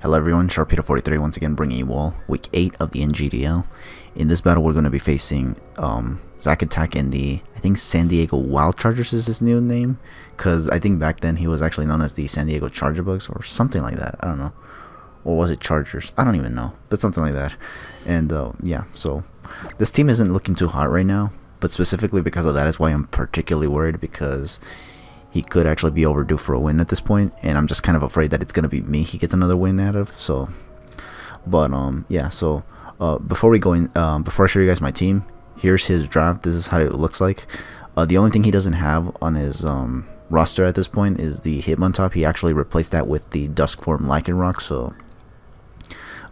Hello everyone, Sharpeter43 once again bringing you all week 8 of the NGDL. In this battle we're going to be facing Zack Attack in the, I think San Diego Wild Chargers is his new name. Because I think back then he was actually known as the San Diego Charger Bugs or something like that, I don't know. Or was it Chargers? I don't even know, but something like that. And yeah, so this team isn't looking too hot right now. But specifically because of that is why I'm particularly worried, because he could actually be overdue for a win at this point, and I'm just kind of afraid that it's gonna be me he gets another win out of. So, but yeah. So before we go in, before I show you guys my team, here's his draft. This is how it looks like. The only thing he doesn't have on his roster at this point is the Hitmontop. He actually replaced that with the Dusk Form Lycanroc. So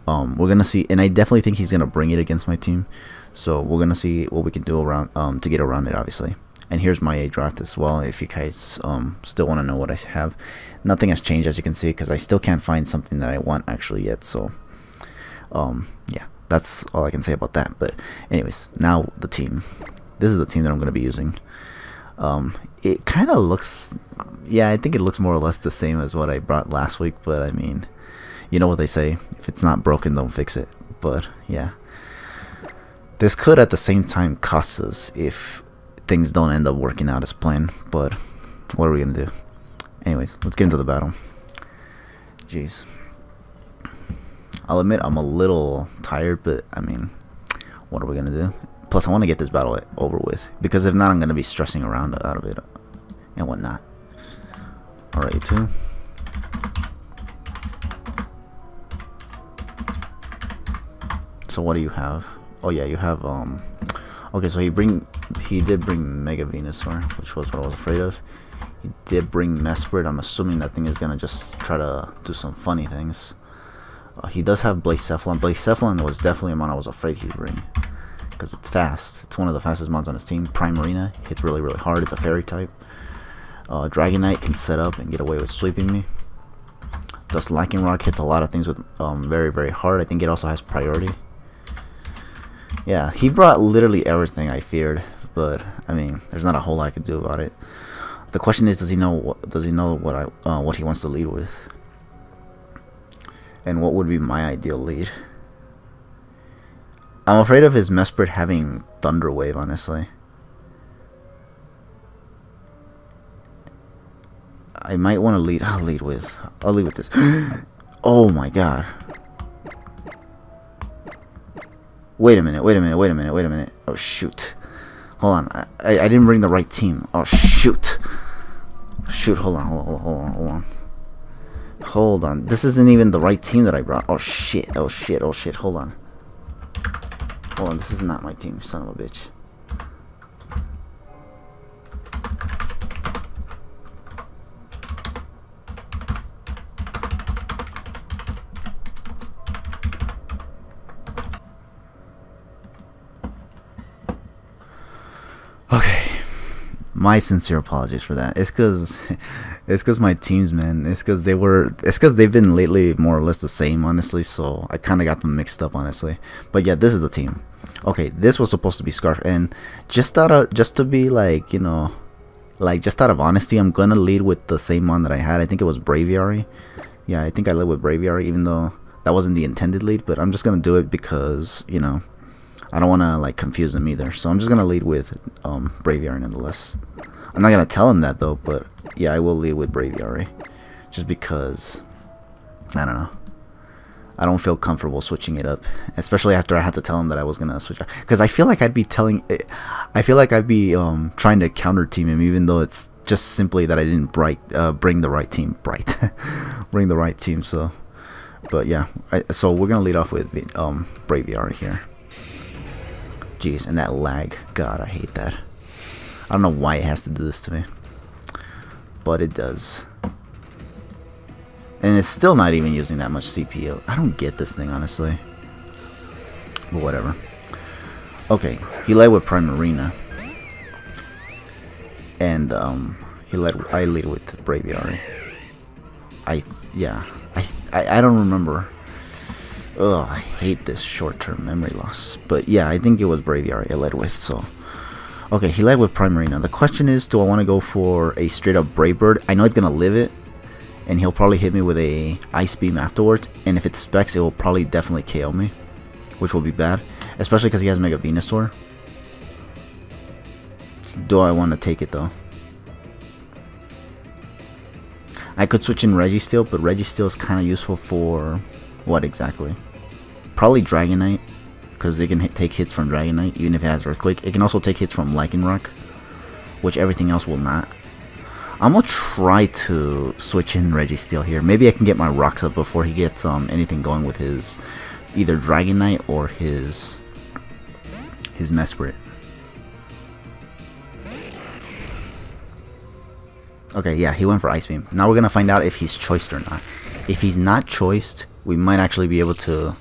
we're gonna see, and I definitely think he's gonna bring it against my team. So we're gonna see what we can do around to get around it, obviously. And here's my A draft as well, if you guys still want to know what I have. Nothing has changed, as you can see, because I still can't find something that I want actually yet. So yeah, that's all I can say about that. But anyways, now the team. This is the team that I'm going to be using. It kind of looks, yeah, I think it looks more or less the same as what I brought last week. But I mean, you know what they say, if it's not broken, don't fix it. But yeah, this could at the same time cost us if things don't end up working out as planned. But what are we gonna do? Anyways, let's get into the battle. Jeez, I'll admit I'm a little tired, but I mean, what are we gonna do? Plus I want to get this battle over with, because if not I'm gonna be stressing around out of it and whatnot. Alright, two. So what do you have? Oh yeah, you have okay, so he did bring Mega Venusaur, which was what I was afraid of. He did bring Mesprit. I'm assuming that thing is gonna just try to do some funny things. He does have Blacephalon. Blacephalon was definitely a mon I was afraid he'd bring, because it's fast. It's one of the fastest mons on his team. Primarina hits really hard. It's a fairy type. Dragonite can set up and get away with sweeping me. Dust Lycanroc hits a lot of things with very hard. I think it also has priority. Yeah, he brought literally everything I feared, but I mean, there's not a whole lot I could do about it. The question is, does he know what he wants to lead with, and what would be my ideal lead? I'm afraid of his Mesprit having Thunder Wave, honestly. I might want to lead. I'll lead with this. Oh my god. Wait a minute. Oh shoot. Hold on. I didn't bring the right team. Oh shoot. Hold on. This isn't even the right team that I brought. Oh shit. Hold on. This is not my team, son of a bitch. My sincere apologies for that. It's cause my teams, man. It's cause they've been lately more or less the same, honestly. So I kind of got them mixed up, honestly. But yeah, this is the team. Okay, this was supposed to be Scarf, and just to be like, you know, like just out of honesty, I'm gonna lead with the same one that I had. I think it was Braviary. Yeah, I think I led with Braviary, even though that wasn't the intended lead. But I'm just gonna do it because, you know, I don't want to like confuse him either, so I'm just gonna lead with Braviary nonetheless. I'm not gonna tell him that though, but yeah, I will lead with Braviary, just because I don't know. I don't feel comfortable switching it up, especially after I had to tell him that I was gonna switch. Because I feel like I'd be trying to counter team him, even though it's just simply that I didn't bring the right team. Bring the right team. So, but yeah, so we're gonna lead off with Braviary here. Jeez, and that lag, god, I hate that. I don't know why it has to do this to me, but it does. And it's still not even using that much CPU. I don't get this thing, honestly, but whatever. Okay, he led with Primarina, and I lead with Braviary. I don't remember. Ugh, I hate this short-term memory loss. But yeah, I think it was Braviary I led with, so Okay, he led with Primarina. The question is, do I want to go for a straight up Brave Bird? I know it's going to live it, and he'll probably hit me with a Ice Beam afterwards, and if it specs, it will probably definitely KO me, which will be bad, especially because he has Mega Venusaur. Do I want to take it though? I could switch in Registeel, but Registeel is kind of useful for what exactly? Probably Dragonite, because they can take hits from Dragonite, even if it has Earthquake. It can also take hits from Lycanroc, which everything else will not. I'm gonna try to switch in Registeel here. Maybe I can get my rocks up before he gets anything going with his either Dragonite or his Mesprit. Okay, yeah, he went for Ice Beam. Now we're gonna find out if he's choiced or not. If he's not choiced, we might actually be able to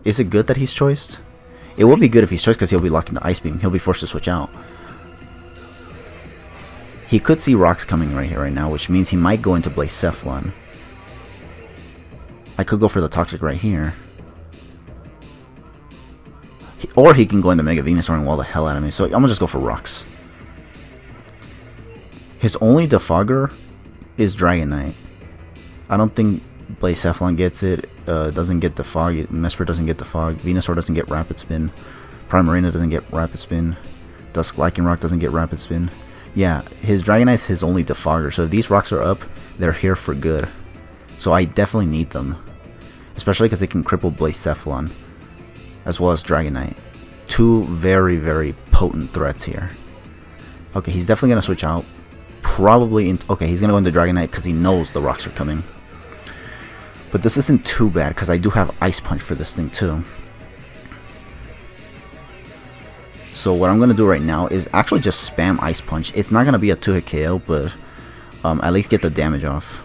is it good that he's choiced? It will be good if he's choiced because he'll be locking the Ice Beam. He'll be forced to switch out. He could see rocks coming right here right now, which means he might go into Blacephalon. I could go for the Toxic right here. Or he can go into Mega Venusaur and wall the hell out of me. So I'm gonna just go for rocks. His only defogger is Dragonite. I don't think Blacephalon gets it. Doesn't get Defog. Mesprit doesn't get Defog. Venusaur doesn't get Rapid Spin. Primarina doesn't get Rapid Spin. Dusk Lycanroc doesn't get Rapid Spin. Yeah, his Dragonite is his only defogger. So if these rocks are up, they're here for good. So I definitely need them. Especially because they can cripple Blacephalon. As well as Dragonite. Two very, very potent threats here. Okay, he's definitely going to switch out. Probably in, okay, he's gonna go into Dragonite because he knows the rocks are coming. But this isn't too bad because I do have Ice Punch for this thing too. So what I'm gonna do right now is actually just spam Ice Punch. It's not gonna be a 2-hit KO, but at least get the damage off.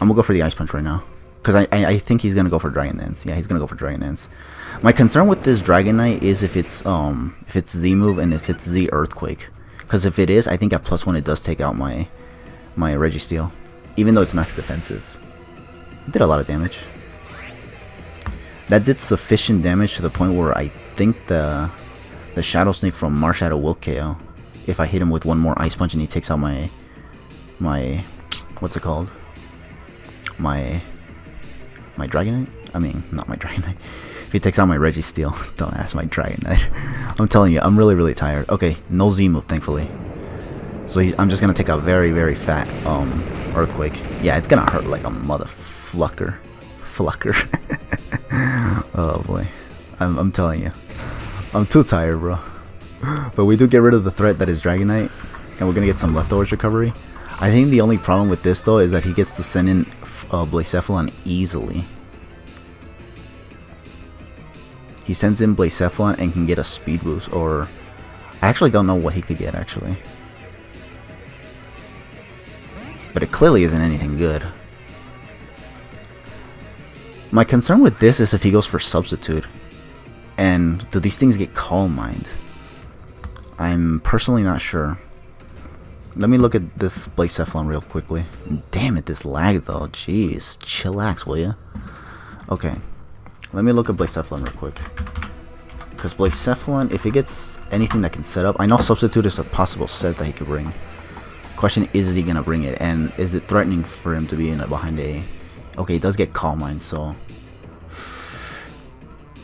I'm gonna go for the Ice Punch right now because I think he's gonna go for Dragon Dance. Yeah, he's gonna go for Dragon Dance. My concern with this Dragonite is if it's Z move and if it's Z Earthquake. Because if it is, I think at +1 it does take out my Registeel. Even though it's max defensive. It did a lot of damage. That did sufficient damage to the point where I think the Shadow Snake from Marshadow will KO. If I hit him with one more Ice Punch and he takes out my what's it called? My Dragonite? I mean, not my Dragonite. If he takes out my Registeel, don't ask my Dragonite. I'm telling you, I'm really, really tired. Okay, no Z move, thankfully. So I'm just gonna take a very, very fat Earthquake. Yeah, it's gonna hurt like a motherfucker. Oh boy, I'm telling you, I'm too tired, bro. But we do get rid of the threat that is Dragonite, and we're gonna get some leftovers recovery. I think the only problem with this though is that he gets to send in Blacephalon easily. He sends in Blacephalon and can get a speed boost, or I actually don't know what he could get actually. But it clearly isn't anything good. My concern with this is if he goes for Substitute. And do these things get Calm Mind? I'm personally not sure. Let me look at this Blacephalon real quickly. Damn it, this lag though. Jeez, chillax, will ya? Okay. Let me look at Blacephalon real quick. Because Blacephalon, if it gets anything that can set up, I know Substitute is a possible set that he could bring. Question is he gonna bring it, and is it threatening for him to be in a behind a? Okay, he does get Calm Mind, so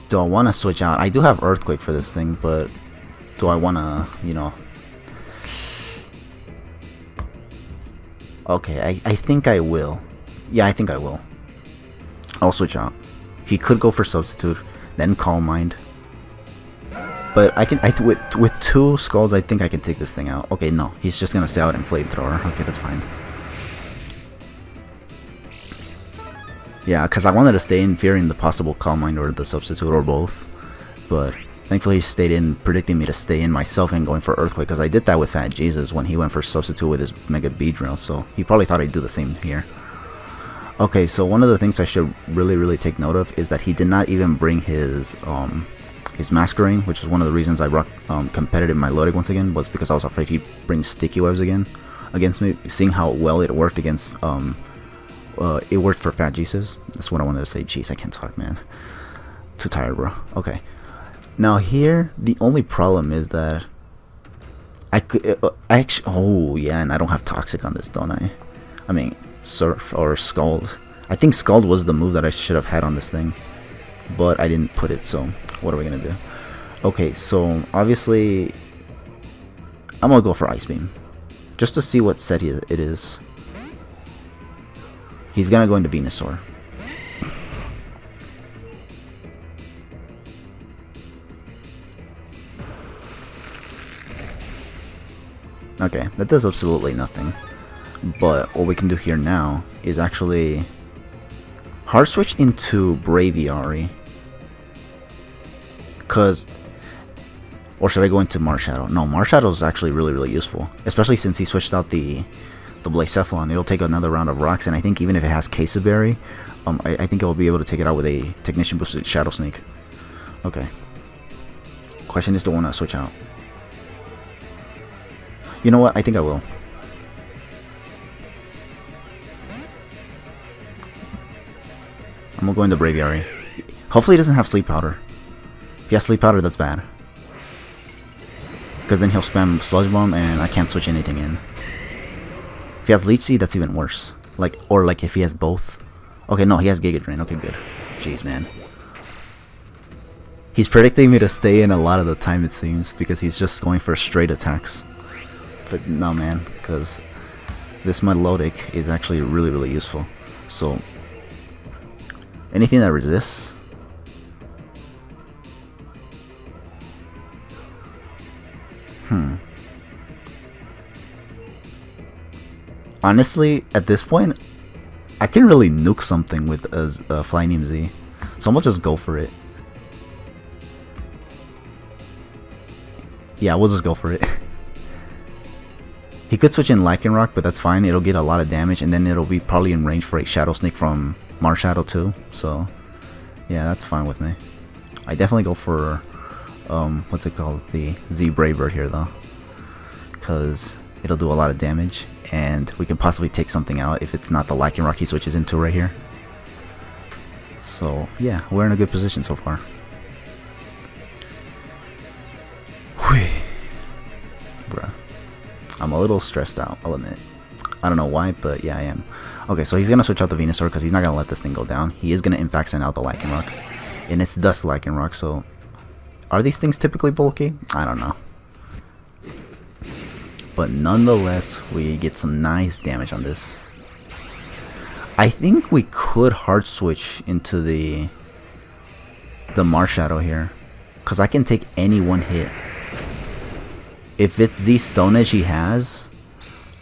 do I want to switch out? I do have Earthquake for this thing, but do I want to, you know? Okay, I think I will. Yeah, I think I will. I'll switch out. He could go for Substitute, then Calm Mind. But I can, with two Skulls, I think I can take this thing out. Okay, no, he's just gonna stay out in Flamethrower. Okay, that's fine. Yeah, because I wanted to stay in fearing the possible Calm Mind or the Substitute or both. But thankfully he stayed in, predicting me to stay in myself and going for Earthquake. Because I did that with Fat Jesus when he went for Substitute with his Mega Beedrill. So he probably thought I'd do the same here. Okay, so one of the things I should really take note of is that he did not even bring his Masquerain, which is one of the reasons I brought competitive Milotic once again, was because I was afraid he'd bring Sticky Webs again against me, seeing how well it worked against it worked for Fat Jesus. That's what I wanted to say. Jeez, I can't talk, man. Too tired, bro. Okay. Now here, the only problem is that I could, I actually, oh yeah, and I don't have Toxic on this, don't I? I mean, Surf or Scald. I think Scald was the move that I should have had on this thing, but I didn't put it, so what are we gonna do? Okay, so obviously, I'm gonna go for Ice Beam, just to see what set it is. He's gonna go into Venusaur. Okay, that does absolutely nothing. But what we can do here now is actually hard switch into Braviary. Cause, or should I go into Marshadow? No, Marshadow is actually really useful, especially since he switched out the Blacephalon. It'll take another round of rocks, and I think even if it has Case Berry, I think it will be able to take it out with a Technician boosted Shadow Sneak. Okay. Question is, do I want to switch out? You know what? I think I will. I'm gonna go into Braviary. Hopefully he doesn't have Sleep Powder. If he has Sleep Powder, that's bad. Because then he'll spam Sludge Bomb and I can't switch anything in. If he has Leech Seed, that's even worse. Or if he has both. Okay, no, he has Giga Drain. Okay, good. Jeez, man. He's predicting me to stay in a lot of the time, it seems, because he's just going for straight attacks. But no, man, because this Melodic is actually really useful. So anything that resists. Honestly, at this point, I can really nuke something with a Flying Z. So I'm gonna just go for it. Yeah, we'll just go for it. He could switch in Lycanroc, but that's fine. It'll get a lot of damage, and then it'll be probably in range for a Shadow Sneak from Marshadow too. So, yeah, that's fine with me. I definitely go for, what's it called? The Z Bravebird here, though. Because it'll do a lot of damage, and we can possibly take something out if it's not the Lycanroc he switches into right here. So, yeah, we're in a good position so far. Bruh. I'm a little stressed out, I'll admit. I don't know why, but yeah, I am. Okay, so he's going to switch out the Venusaur because he's not going to let this thing go down. He is going to, in fact, send out the Lycanroc. And it's Dusk Lycanroc, so... Are these things typically bulky? I don't know. But nonetheless, we get some nice damage on this. I think we could hard switch into the Marshadow here. Because I can take any one hit. If it's Z Stone Edge he has,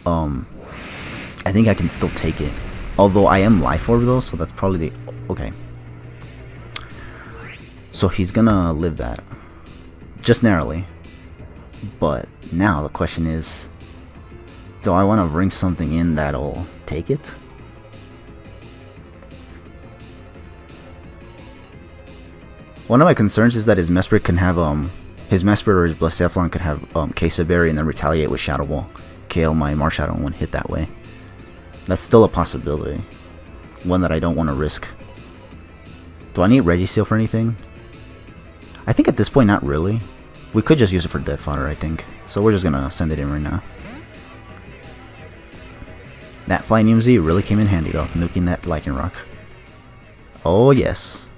I think I can still take it. Although I am Life Orb though, so that's probably the... Okay. So he's gonna live that. Just narrowly. But now the question is, do I want to bring something in that'll take it? One of my concerns is that his Mesprit can have his Mesprit or his Blacephalon could have Case Berry and then retaliate with Shadow Ball. KO my Marshadow in one hit that way. That's still a possibility. One that I don't want to risk. Do I need Registeel for anything? I think at this point not really. We could just use it for Death Fodder, I think. So we're just gonna send it in right now. That Flying Z really came in handy though, nuking that Lycanroc. Oh yes.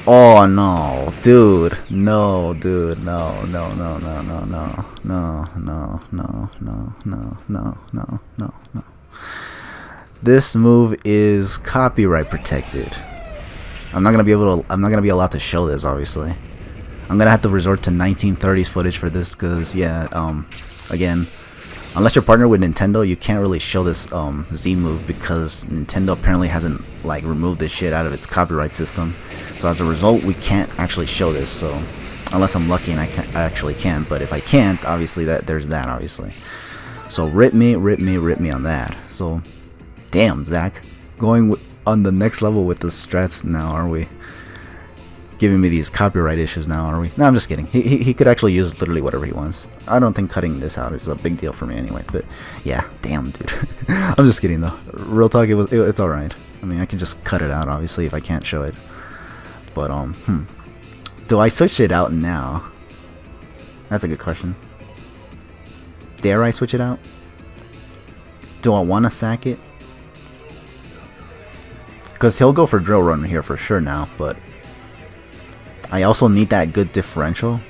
Oh no, dude, no, dude, no, no, no, no, no, no, no, no, no, no, no, no, no, no, no. This move is copyright protected. I'm not gonna be able to. I'm not gonna be allowed to show this, obviously. I'm gonna have to resort to 1930s footage for this, cause yeah, again, unless you're partnered with Nintendo, you can't really show this Z move because Nintendo apparently hasn't like removed this shit out of its copyright system. So as a result, we can't actually show this. So unless I'm lucky and I actually can, but if I can't, obviously there's that obviously. So rip me on that. So damn, Zach, going on the next level with the strats now, are we? Giving me these copyright issues now, are we? No, I'm just kidding. He could actually use literally whatever he wants. I don't think cutting this out is a big deal for me anyway. But yeah, damn, dude. I'm just kidding though. Real talk, it's all right. I mean, I can just cut it out obviously if I can't show it. But do I switch it out now? That's a good question. Dare I switch it out? Do I want to sack it? Because he'll go for Drill Run here for sure now, but I also need that good differential.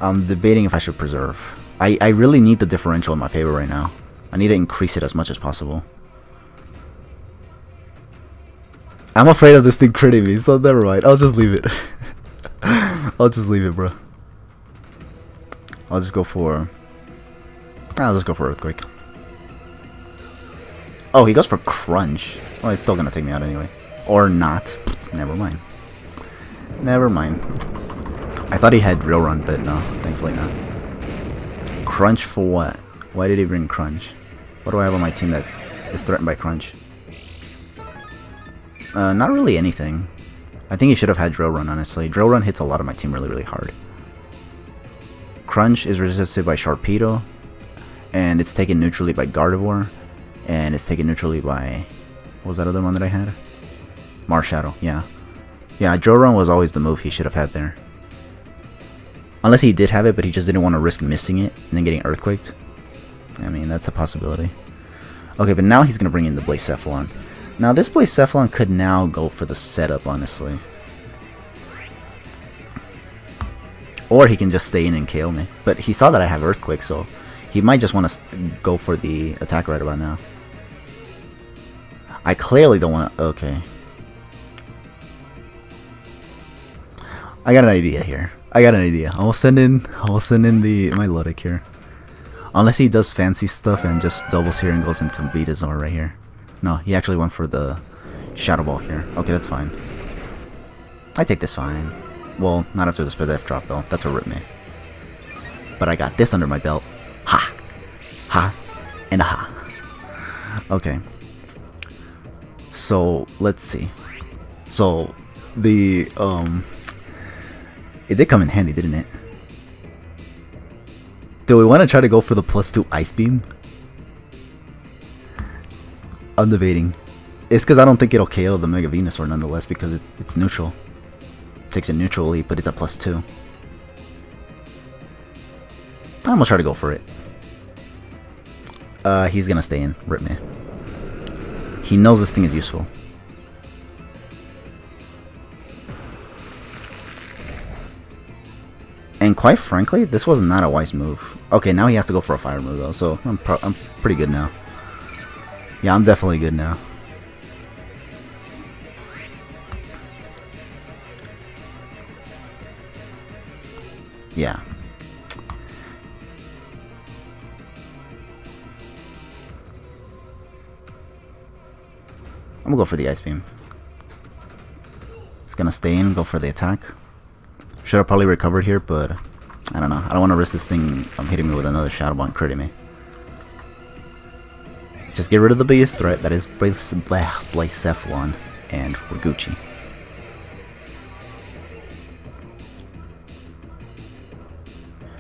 I'm debating if I should preserve. I really need the differential in my favor right now. I need to increase it as much as possible. I'm afraid of this thing critting me, so never mind. I'll just leave it. I'll just leave it, bro. I'll just go for Earthquake. Oh, he goes for Crunch. Well, it's still gonna take me out anyway. Or not. Never mind. Never mind. I thought he had Drill Run, but no, thankfully not. Crunch for what? Why did he bring Crunch? What do I have on my team that is threatened by Crunch? Not really anything. I think he should have had Drill Run, honestly. Drill Run hits a lot of my team really, really hard. Crunch is resisted by Sharpedo, and it's taken neutrally by Gardevoir, and it's taken neutrally by... what was that other one that I had? Marshadow, yeah. Yeah, Drill Run was always the move he should have had there. Unless he did have it, but he just didn't want to risk missing it and then getting Earthquaked. I mean, that's a possibility. Okay, but now he's going to bring in the Blacephalon. Now, this Blacephalon could now go for the setup, honestly. Or he can just stay in and KO me. But he saw that I have Earthquake, so he might just want to go for the attack right about now. I clearly don't want to... okay. I got an idea here. I will send in my Luddic here. Unless he does fancy stuff and just doubles here and goes into Venusaur right here. No, he actually went for the Shadow Ball here. Okay, that's fine. I take this fine. Well, not after the Spadef drop though. That's what ripped me. But I got this under my belt. Ha! Ha! And a ha. Okay. So, let's see. So, the, it did come in handy, didn't it? Do we want to try to go for the +2 Ice Beam? I'm debating. It's because I don't think it'll KO the Mega Venusaur nonetheless because it's neutral. Takes it neutrally, but it's a +2. I'm gonna try to go for it. He's gonna stay in. Rip me. He knows this thing is useful. And quite frankly, this was not a wise move. Okay, now he has to go for a fire move though, so I'm pretty good now. Yeah, I'm definitely good now. Yeah. I'm gonna go for the Ice Beam. It's gonna stay in, go for the attack. Should have probably recovered here, but I don't know. I don't want to risk this thing hitting me with another Shadow Ball and critting me. Just get rid of the beast, right? That is Blacephalon, and we're Gucci.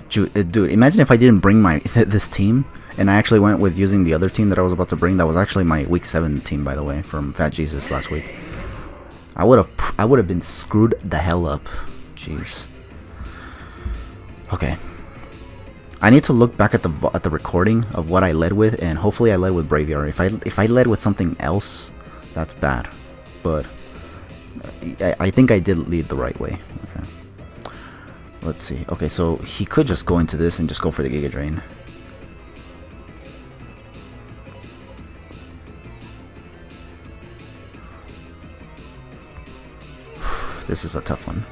Dude, imagine if I didn't bring my this team, and I actually went with using the other team that I was about to bring. That was actually my Week 7 team, by the way, from Fat Jesus last week. I would have been screwed the hell up. Jeez. Okay. I need to look back at the recording of what I led with, and hopefully I led with Braviary. If I led with something else, that's bad. But I think I did lead the right way. Okay. Let's see. Okay, so he could just go into this and just go for the Giga Drain. This is a tough one.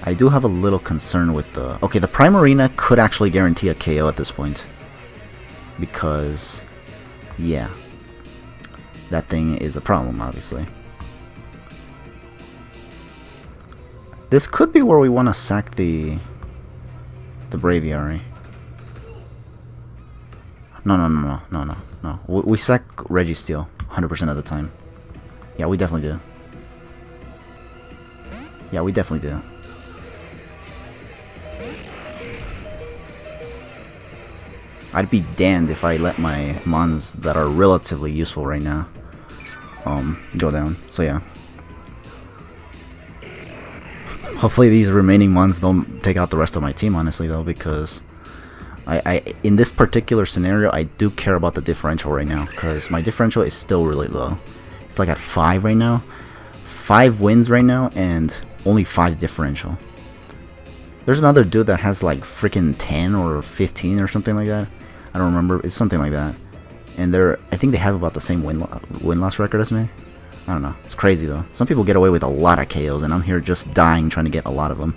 I do have a little concern with the... okay, the Primarina could actually guarantee a KO at this point. Because, yeah. That thing is a problem, obviously. This could be where we want to sack the Braviary. No. We sack Registeel 100% of the time. Yeah, we definitely do. Yeah, we definitely do. I'd be damned if I let my mons that are relatively useful right now go down. So yeah. Hopefully these remaining ones don't take out the rest of my team, honestly, though, because I in this particular scenario, I do care about the differential right now, because my differential is still really low. It's like at 5 right now. 5 wins right now, and only 5 differential. There's another dude that has like freaking 10 or 15 or something like that. I don't remember. It's something like that. And I think they have about the same win-loss record as me. I don't know. It's crazy though. Some people get away with a lot of KOs, and I'm here just dying trying to get a lot of them.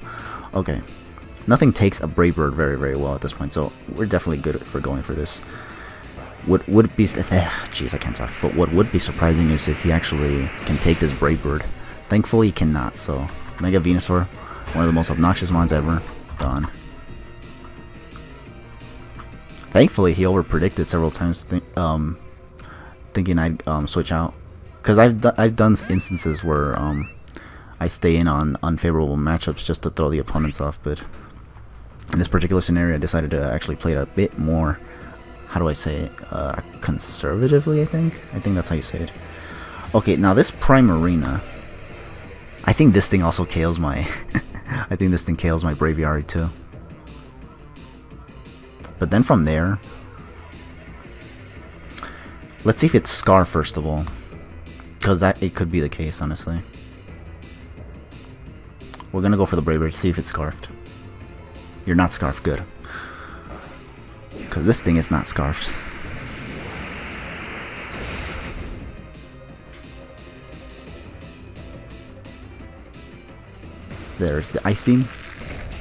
Okay. Nothing takes a Brave Bird very, very well at this point, so we're definitely good for going for this. What would be... Jeez, I can't talk. But what would be surprising is if he actually can take this Brave Bird. Thankfully, he cannot, so... Mega Venusaur, one of the most obnoxious mons ever. Gone. Thankfully, he over-predicted several times, thinking I'd switch out. Because I've done instances where I stay in on unfavorable matchups just to throw the opponents off, but in this particular scenario I decided to actually play it a bit more, how do I say it, conservatively, I think that's how you say it. Okay, now this Primarina, I think this thing also KOs my I think this thing KOs my Braviary too. But then from there, let's see if it's Scar first of all, because it could be the case, honestly. We're gonna go for the Brave Bird, see if it's Scarfed. You're not Scarfed, good. Because this thing is not Scarfed. There's the Ice Beam.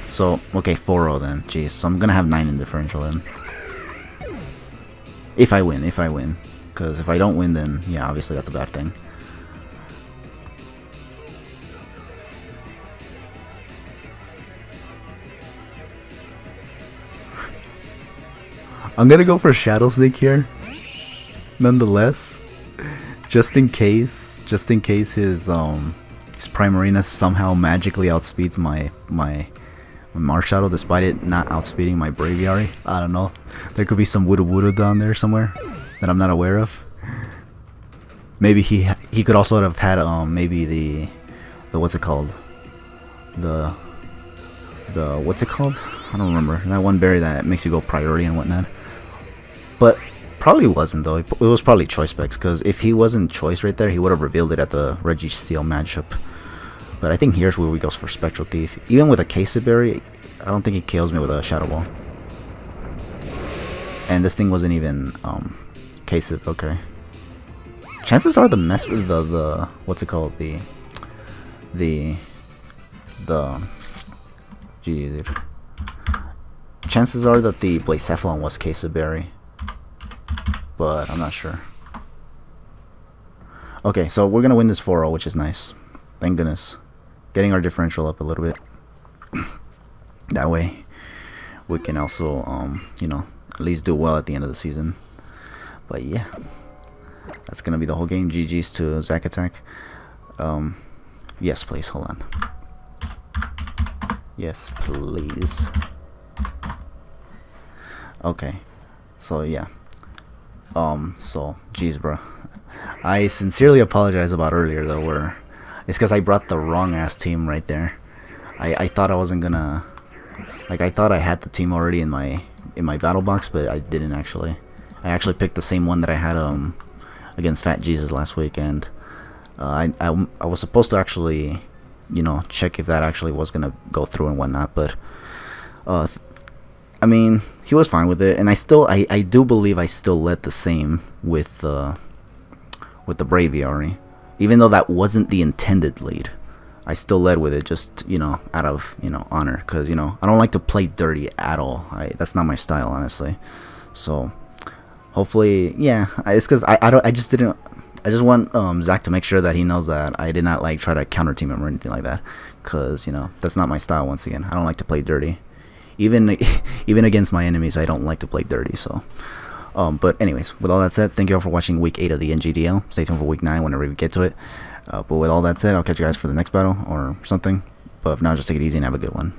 So, okay, 4-0 then. Jeez, so I'm gonna have 9 in differential then. If I win. Because if I don't win, then, yeah, obviously that's a bad thing. I'm gonna go for Shadow Snake here, nonetheless, just in case his Primarina somehow magically outspeeds my Marshadow, despite it not outspeeding my Braviary. I don't know. There could be some Woodoo down there somewhere that I'm not aware of. Maybe he could also have had maybe the what's it called? The what's it called? I don't remember. That one berry that makes you go priority and whatnot. But probably wasn't though. It was probably choice specs, because if he wasn't choice right there, he would have revealed it at the Registeel matchup. But I think here's where we go for Spectral Thief. Even with a Queso Berry, I don't think he kills me with a Shadow Ball. And this thing wasn't even Queso. Okay. Chances are the mess with the what's it called, the gee, dude. Chances are that the Blacephalon was Queso Berry, but I'm not sure. Okay, so we're gonna win this 4-0, which is nice. Thank goodness. Getting our differential up a little bit. That way, we can also, you know, at least do well at the end of the season. But yeah, that's gonna be the whole game. GG's to Zack Attack. Yes, please. Hold on. Yes, please. Okay. So yeah. So geez, bro. I sincerely apologize about earlier though, where it's because I brought the wrong ass team right there. I thought I wasn't gonna, like, I thought I had the team already in my battle box, but I didn't actually. I actually picked the same one that I had against Fat Jesus last week, and I was supposed to actually, you know, check if that actually was gonna go through and whatnot, but I mean, he was fine with it, and I do believe I still led the same with the Braviary, even though that wasn't the intended lead. I still led with it, just, you know, out of, you know, honor, because, you know, I don't like to play dirty at all. That's not my style, honestly. So hopefully, yeah, it's because I just want Zach to make sure that he knows that I did not like try to counter team him or anything like that, because, you know, that's not my style. Once again, I don't like to play dirty. Even against my enemies, I don't like to play dirty. So but anyways, with all that said, thank you all for watching week 8 of the NGDL. Stay tuned for week 9 whenever we get to it. But with all that said, I'll catch you guys for the next battle or something. But if not, just take it easy and have a good one.